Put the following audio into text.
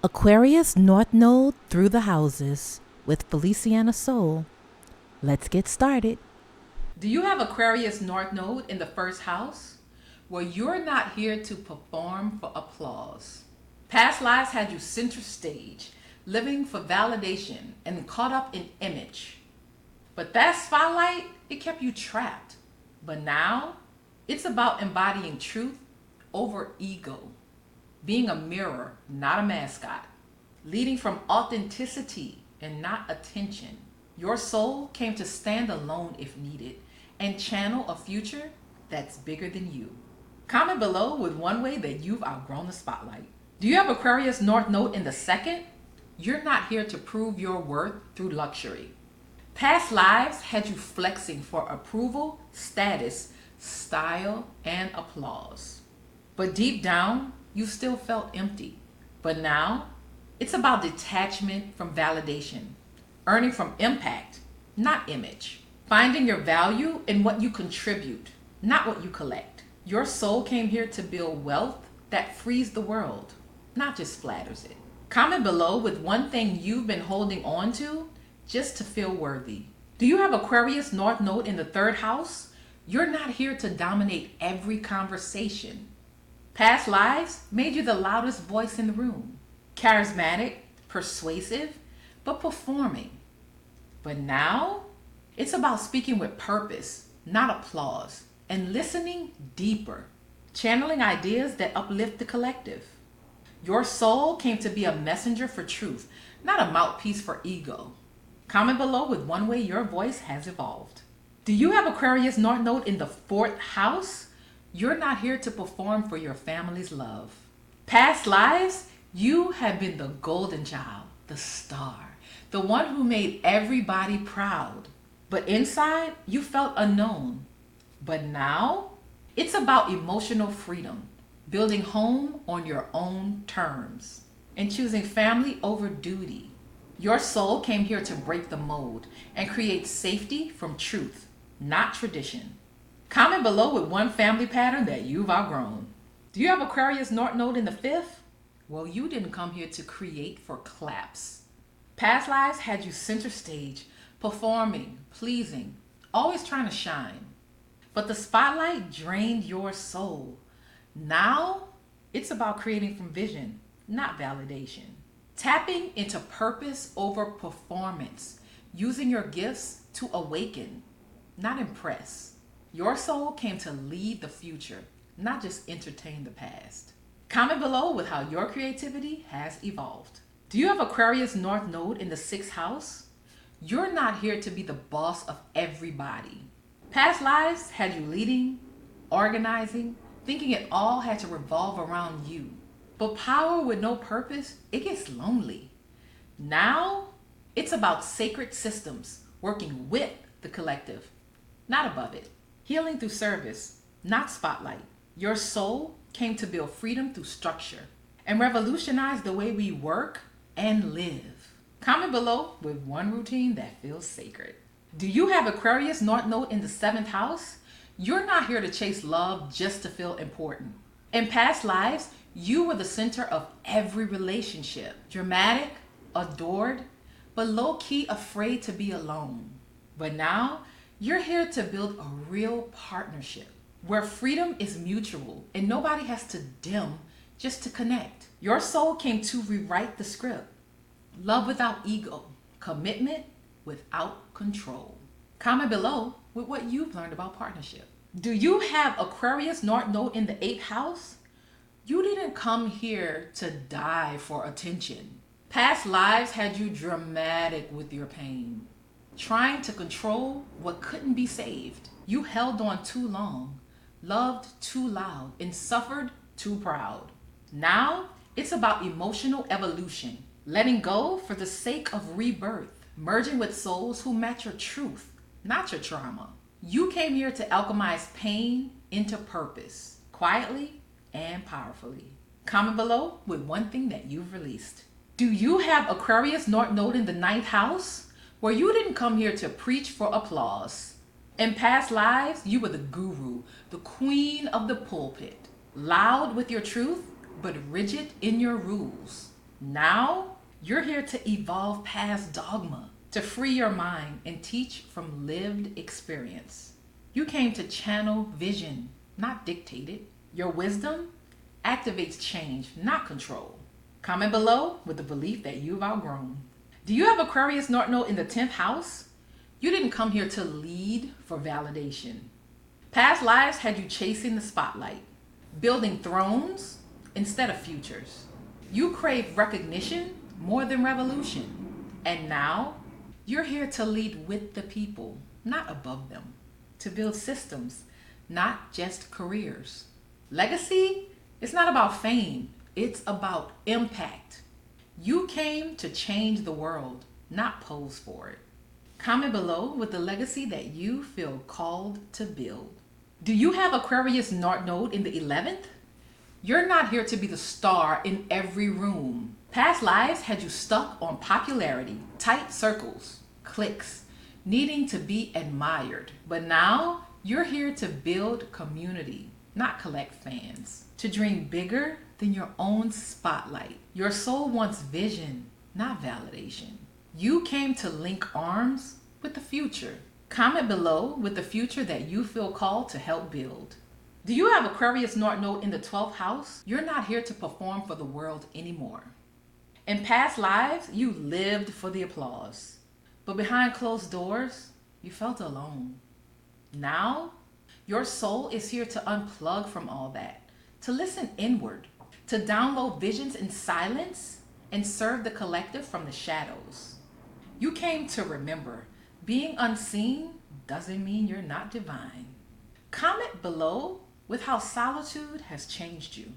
Aquarius North Node through the houses with Feliciana Soul. Let's get started. Do you have Aquarius North Node in the first house? Well, you're not here to perform for applause. Past lives had you center stage, living for validation and caught up in image. But that spotlight, it kept you trapped. But now, it's about embodying truth over ego. Being a mirror, not a mascot. Leading from authenticity and not attention. Your soul came to stand alone if needed and channel a future that's bigger than you. Comment below with one way that you've outgrown the spotlight. Do you have Aquarius North Node in the second? You're not here to prove your worth through luxury. Past lives had you flexing for approval, status, style, and applause. But deep down, you still felt empty. But now, it's about detachment from validation, earning from impact, not image. Finding your value in what you contribute, not what you collect. Your soul came here to build wealth that frees the world, not just flatters it. Comment below with one thing you've been holding on to just to feel worthy. Do you have Aquarius North Node in the third house? You're not here to dominate every conversation. Past lives made you the loudest voice in the room. Charismatic, persuasive, but performing. But now, it's about speaking with purpose, not applause, and listening deeper, channeling ideas that uplift the collective. Your soul came to be a messenger for truth, not a mouthpiece for ego. Comment below with one way your voice has evolved. Do you have Aquarius North Node in the fourth house? You're not here to perform for your family's love. Past lives, you have been the golden child, the star, the one who made everybody proud. But inside, you felt unknown. But now, it's about emotional freedom, building home on your own terms, and choosing family over duty. Your soul came here to break the mold and create safety from truth, not tradition. Comment below with one family pattern that you've outgrown. Do you have Aquarius North Node in the fifth? Well, you didn't come here to create for claps. Past lives had you center stage, performing, pleasing, always trying to shine. But the spotlight drained your soul. Now, it's about creating from vision, not validation. Tapping into purpose over performance, using your gifts to awaken, not impress. Your soul came to lead the future, not just entertain the past. Comment below with how your creativity has evolved. Do you have Aquarius North Node in the sixth house? You're not here to be the boss of everybody. Past lives had you leading, organizing, thinking it all had to revolve around you. But power with no purpose, it gets lonely. Now, it's about sacred systems, working with the collective, not above it. Healing through service, not spotlight. Your soul came to build freedom through structure and revolutionize the way we work and live. Comment below with one routine that feels sacred. Do you have Aquarius North Node in the seventh house? You're not here to chase love just to feel important. In past lives, you were the center of every relationship. Dramatic, adored, but low-key afraid to be alone. But now, you're here to build a real partnership where freedom is mutual and nobody has to dim just to connect. Your soul came to rewrite the script. Love without ego, commitment without control. Comment below with what you've learned about partnership. Do you have Aquarius North Node in the eighth house? You didn't come here to die for attention. Past lives had you dramatic with your pain, trying to control what couldn't be saved. You held on too long, loved too loud, and suffered too proud. Now, it's about emotional evolution, letting go for the sake of rebirth, merging with souls who match your truth, not your trauma. You came here to alchemize pain into purpose, quietly and powerfully. Comment below with one thing that you've released. Do you have Aquarius North Node in the ninth house? Where you didn't come here to preach for applause. In past lives, you were the guru, the queen of the pulpit, loud with your truth, but rigid in your rules. Now, you're here to evolve past dogma, to free your mind and teach from lived experience. You came to channel vision, not dictate it. Your wisdom activates change, not control. Comment below with the belief that you've outgrown. Do you have Aquarius North Node in the 10th house? You didn't come here to lead for validation. Past lives had you chasing the spotlight, building thrones instead of futures. You crave recognition more than revolution. And now, you're here to lead with the people, not above them. To build systems, not just careers. Legacy is not about fame, it's about impact. You came to change the world, not pose for it. Comment below with the legacy that you feel called to build. Do you have Aquarius North Node in the 11th? You're not here to be the star in every room. Past lives had you stuck on popularity, tight circles, cliques, needing to be admired. But now you're here to build community, not collect fans. To dream bigger than your own spotlight. Your soul wants vision, not validation. You came to link arms with the future. Comment below with the future that you feel called to help build. Do you have Aquarius North Node in the 12th house? You're not here to perform for the world anymore. In past lives, you lived for the applause. But behind closed doors, you felt alone. Now, your soul is here to unplug from all that, to listen inward, to download visions in silence and serve the collective from the shadows. You came to remember, being unseen doesn't mean you're not divine. Comment below with how solitude has changed you.